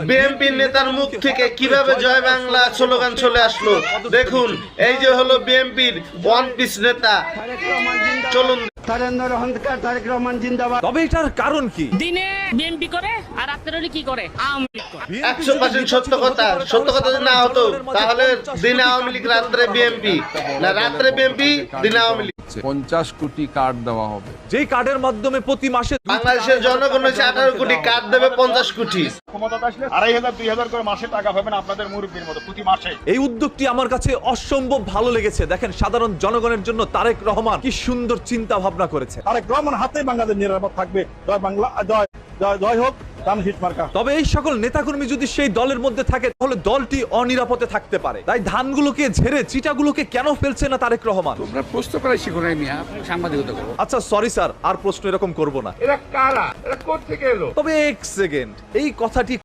BNP নেতার মুখ থেকে কিভাবে জয় বাংলা স্লোগান চলে আসলো দেখুন। এই যে হলো বিএনপির ওয়ান পিস নেতা, চলুন। তারেক রহমান জিন্দাবাদ। তবে এটার কারণ কি? দিনে বিএনপি করে আর রাত্রে হলে কি করে? আওয়ামী লীগ করে। 100% সত্য কথা। সত্য কথা যদি না হতো তাহলে দিনে আওয়ামী লীগ, রাত্রে বিএনপি, না রাত্রে বিএনপি, দিনে আওয়ামী লীগ। 50 কোটি কার্ড দেওয়া হবে, যেই কার্ডের মাধ্যমে প্রতি মাসে বাংলাদেশের জনগণ হচ্ছে 18 কোটি, কার্ড দেবে 50 কোটি। ক্ষমতাতে আসলে 2500 2000 করে মাসে টাকা পাবেন আপনাদের মুরব্বীর মতো প্রতি মাসে। এই উদ্যোগটি আমার কাছে অসম্ভব ভালো লেগেছে। দেখেন সাধারণ জনগণের জন্য তারেক রহমান কি সুন্দর চিন্তা ভাবনা করেছে। তারেক রহমান হাতেই বাংলাদেশ নিরাপদ থাকবে। জয় বাংলা, জয় জয় জয় হোক দাম হিট মার্কা। তবে এই সকল নেতাকর্মী যদি সেই দলের মধ্যে থাকে তাহলে দলটি অনিরাপদে থাকতে পারে। তাই ধানগুলোকে ঝেড়ে চিটাগুলোকে কেন ফেলছে না তারেক রহমান? তোমরা প্রশ্ন করাই শিখো নাই মিয়া, সাংবাদিকতা করো। আচ্ছা সরি স্যার, আর প্রশ্ন এরকম করব না। এরা কারা? এরা কোথা থেকে এলো? তবে এক সেকেন্ড, এই কথাটি